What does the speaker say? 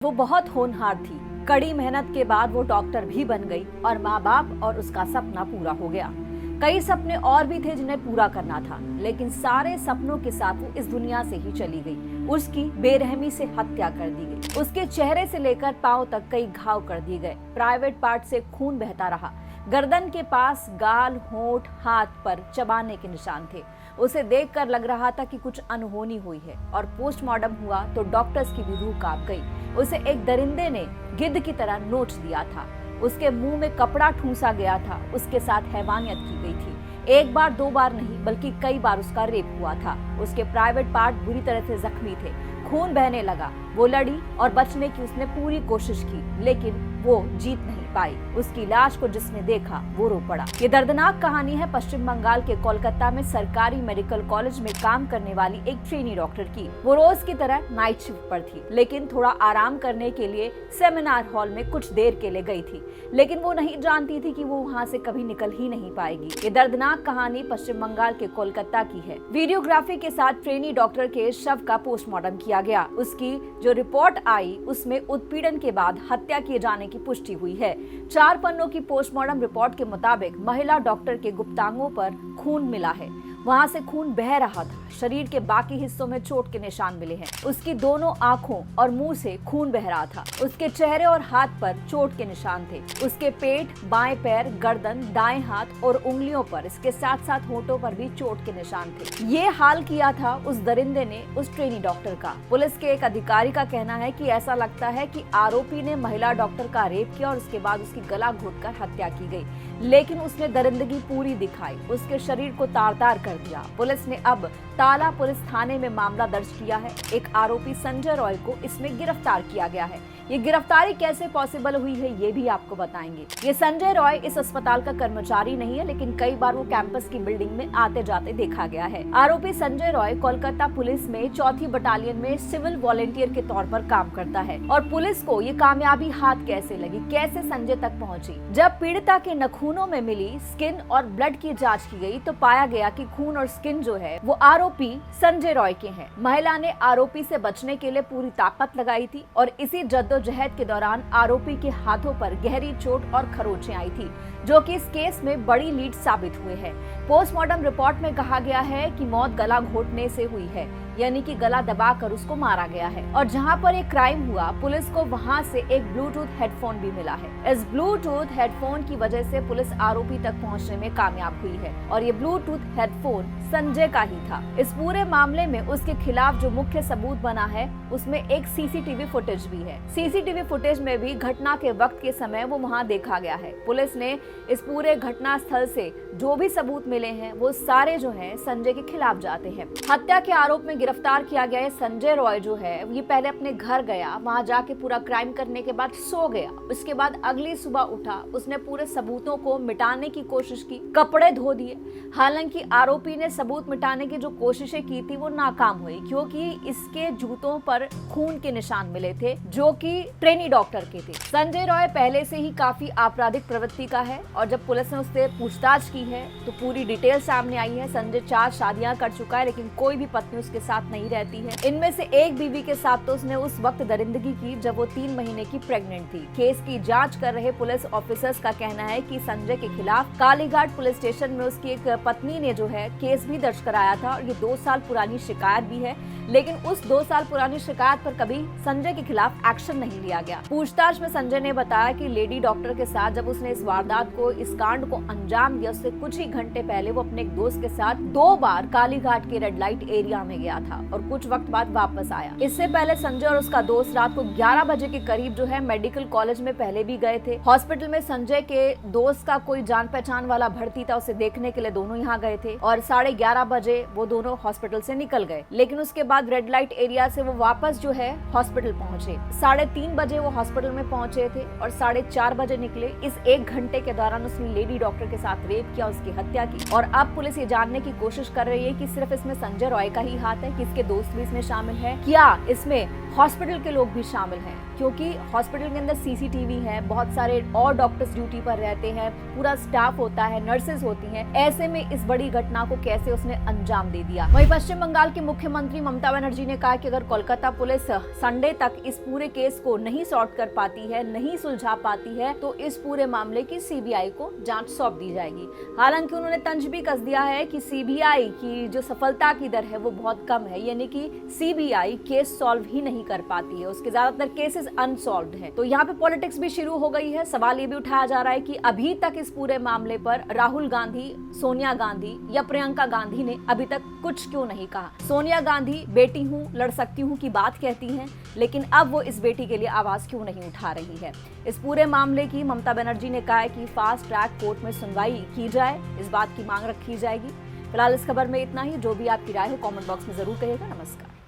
वो बहुत होनहार थी। कड़ी मेहनत के बाद वो डॉक्टर भी बन गई और माँ बाप और उसका सपना पूरा हो गया। कई सपने और भी थे जिन्हें पूरा करना था, लेकिन सारे सपनों के साथ वो इस दुनिया से ही चली गई। उसकी बेरहमी से हत्या कर दी गई। उसके चेहरे से लेकर पांव तक कई घाव कर दिए गए। प्राइवेट पार्ट से खून बहता रहा। गर्दन के पास गाल, होंठ, हाथ पर चबाने के निशान थे। उसे देखकर लग रहा था कि कुछ अनहोनी हुई है और पोस्टमार्टम हुआ तो डॉक्टर्स की भी रूह कांप गई। उसे एक दरिंदे ने गिद्ध की तरह नोच दिया था। उसके मुंह में कपड़ा ठूंसा गया था। उसके साथ हैवानियत की गई थी। एक बार दो बार नहीं बल्कि कई बार उसका रेप हुआ था। उसके प्राइवेट पार्ट बुरी तरह से जख्मी थे। खून बहने लगा। वो लड़ी और बचने की उसने पूरी कोशिश की, लेकिन वो जीत नहीं पाई। उसकी लाश को जिसने देखा वो रो पड़ा। ये दर्दनाक कहानी है पश्चिम बंगाल के कोलकाता में सरकारी मेडिकल कॉलेज में काम करने वाली एक ट्रेनी डॉक्टर की। वो रोज की तरह नाइट शिफ्ट पर थी, लेकिन थोड़ा आराम करने के लिए सेमिनार हॉल में कुछ देर के लिए गई थी। लेकिन वो नहीं जानती थी कि वो वहाँ से कभी निकल ही नहीं पाएगी। ये दर्दनाक कहानी पश्चिम बंगाल के कोलकाता की है। वीडियोग्राफी के साथ ट्रेनी डॉक्टर के शव का पोस्टमार्टम किया गया। उसकी जो रिपोर्ट आई उसमें उत्पीड़न के बाद हत्या किए जाने की पुष्टि हुई है। 4 पन्नों की पोस्टमार्टम रिपोर्ट के मुताबिक महिला डॉक्टर के गुप्तांगों पर खून मिला है। वहां से खून बह रहा था। शरीर के बाकी हिस्सों में चोट के निशान मिले हैं। उसकी दोनों आंखों और मुंह से खून बह रहा था। उसके चेहरे और हाथ पर चोट के निशान थे। उसके पेट, बाएं पैर, गर्दन, दाएं हाथ और उंगलियों पर, इसके साथ साथ होठों पर भी चोट के निशान थे। ये हाल किया था उस दरिंदे ने उस ट्रेनी डॉक्टर का। पुलिस के एक अधिकारी का कहना है कि ऐसा लगता है कि आरोपी ने महिला डॉक्टर का रेप किया और उसके बाद उसकी गला घोंटकर हत्या की गई, लेकिन उसने दरिंदगी पूरी दिखाई। उसके शरीर को तार-तार कर दिया। पुलिस ने अब ताला पुलिस थाने में मामला दर्ज किया है। एक आरोपी संजय रॉय को इसमें गिरफ्तार किया गया है। ये गिरफ्तारी कैसे पॉसिबल हुई है ये भी आपको बताएंगे। ये संजय रॉय इस अस्पताल का कर्मचारी नहीं है, लेकिन कई बार वो कैंपस की बिल्डिंग में आते जाते देखा गया है। आरोपी संजय रॉय कोलकाता पुलिस में 4थी बटालियन में सिविल वॉलेंटियर के तौर पर काम करता है। और पुलिस को ये कामयाबी हाथ कैसे लगी, कैसे संजय तक पहुंची? जब पीड़िता के नखूनों में मिली स्किन और ब्लड की जांच की गई तो पाया गया कि खून और स्किन जो है वो आरोपी संजय रॉय के हैं। महिला ने आरोपी से बचने के लिए पूरी ताकत लगाई थी और इसी जद्दोजहद के दौरान आरोपी के हाथों पर गहरी चोट और खरोंचें आई थी, जो कि इस केस में बड़ी लीड साबित हुए हैं। पोस्टमार्टम रिपोर्ट में कहा गया है कि मौत गला घोंटने से हुई है, यानी कि गला दबाकर उसको मारा गया है। और जहां पर एक क्राइम हुआ पुलिस को वहां से एक ब्लूटूथ हेडफोन भी मिला है। इस ब्लूटूथ हेडफोन की वजह से पुलिस आरोपी तक पहुंचने में कामयाब हुई है और ये ब्लूटूथ हेडफोन संजय का ही था। इस पूरे मामले में उसके खिलाफ जो मुख्य सबूत बना है उसमें एक सीसीटीवी फुटेज भी है। सीसीटीवी फुटेज में भी घटना के वक्त के समय वो वहां देखा गया है। पुलिस ने इस पूरे घटना स्थल से जो भी सबूत मिले हैं वो सारे जो है संजय के खिलाफ जाते हैं। हत्या के आरोप में गिरफ्तार किया गया है संजय रॉय जो है ये पहले अपने घर गया, वहां जाके पूरा क्राइम करने के बाद सो गया। उसके बाद अगली सुबह उठा, उसने पूरे सबूतों को मिटाने की कोशिश की, कपड़े धो दिए। हालांकि आरोपी ने सबूत मिटाने की जो कोशिशें की थी वो नाकाम हुई, क्योंकि इसके जूतों पर खून के निशान मिले थे जो कि ट्रेनी डॉक्टर के थे। संजय रॉय पहले से ही काफी आपराधिक प्रवृत्ति का है और जब पुलिस ने उससे पूछताछ की है तो पूरी डिटेल सामने आई है। संजय 4 शादियां कर चुका है, लेकिन कोई भी पत्नी उसके साथ नहीं रहती है। इनमें से एक बीवी के साथ तो उसने उस वक्त दरिंदगी की जब वो 3 महीने की प्रेग्नेंट थी। केस की जांच कर रहे पुलिस ऑफिसर्स का कहना है कि संजय के खिलाफ कालीघाट पुलिस स्टेशन में उसकी एक पत्नी ने जो है केस भी दर्ज कराया था और ये 2 साल पुरानी शिकायत भी है, लेकिन उस 2 साल पुरानी शिकायत पर कभी संजय के खिलाफ एक्शन नहीं लिया गया। पूछताछ में संजय ने बताया कि लेडी डॉक्टर के साथ जब उसने इस वारदात को, इस कांड को अंजाम दिया, उससे कुछ ही घंटे पहले वो अपने एक दोस्त के साथ 2 बार कालीघाट के रेड लाइट एरिया में गया था और कुछ वक्त बाद वापस आया। इससे पहले संजय और उसका दोस्त रात को 11 बजे के करीब जो है मेडिकल कॉलेज में पहले भी गए थे। हॉस्पिटल में संजय के दोस्त का कोई जान पहचान वाला भर्ती था, उसे देखने के लिए दोनों यहाँ गए थे और 11:30 बजे वो दोनों हॉस्पिटल से निकल गए। लेकिन उसके बाद रेड लाइट एरिया से वो वापस जो है हॉस्पिटल पहुंचे। 3:30 बजे वो हॉस्पिटल में पहुंचे थे और 4:30 बजे निकले। इस 1 घंटे के दौरान उसने लेडी डॉक्टर के साथ रेप किया, उसकी हत्या की। और अब पुलिस ये जानने की कोशिश कर रही है कि सिर्फ इसमें संजय रॉय का ही हाथ है, कि इसके दोस्त भी इसमें शामिल है, क्या इसमें हॉस्पिटल के लोग भी शामिल हैं, क्योंकि हॉस्पिटल के अंदर सीसीटीवी है, बहुत सारे और डॉक्टर्स ड्यूटी पर रहते हैं, पूरा स्टाफ होता है, नर्सेज होती हैं। ऐसे में इस बड़ी घटना को कैसे उसने अंजाम दे दिया। वहीं पश्चिम बंगाल की मुख्यमंत्री ममता बनर्जी ने कहा कि अगर कोलकाता पुलिस संडे तक इस पूरे केस को नहीं सॉर्ट कर पाती है, नहीं सुलझा पाती है, तो इस पूरे मामले की सीबीआई को जांच सौंप दी जाएगी। हालांकि उन्होंने तंज भी कस दिया है कि सीबीआई की जो सफलता की दर है वो बहुत कम है, यानी कि सीबीआई केस सॉल्व ही नहीं कर पाती है, उसके ज्यादातर केसेस अनसॉल्व्ड हैं। तो यहाँ पे पॉलिटिक्स भी शुरू हो गई है। सवाल ये भी उठाया जा रहा है कि अभी तक इस पूरे मामले पर राहुल गांधी, सोनिया गांधी या प्रियंका गांधी ने अभी तक कुछ क्यों नहीं कहा। सोनिया गांधी बेटी हूँ, लड़ सकती हूँ की बात कहती हैं, लेकिन अब वो इस बेटी के लिए आवाज क्यों नहीं उठा रही है। इस पूरे मामले की ममता बनर्जी ने कहा है कि फास्ट ट्रैक कोर्ट में सुनवाई की जाए, इस बात की मांग रखी जाएगी। फिलहाल इस खबर में इतना ही। जो भी आपकी राय हो कमेंट बॉक्स में जरूर कहिएगा। नमस्कार।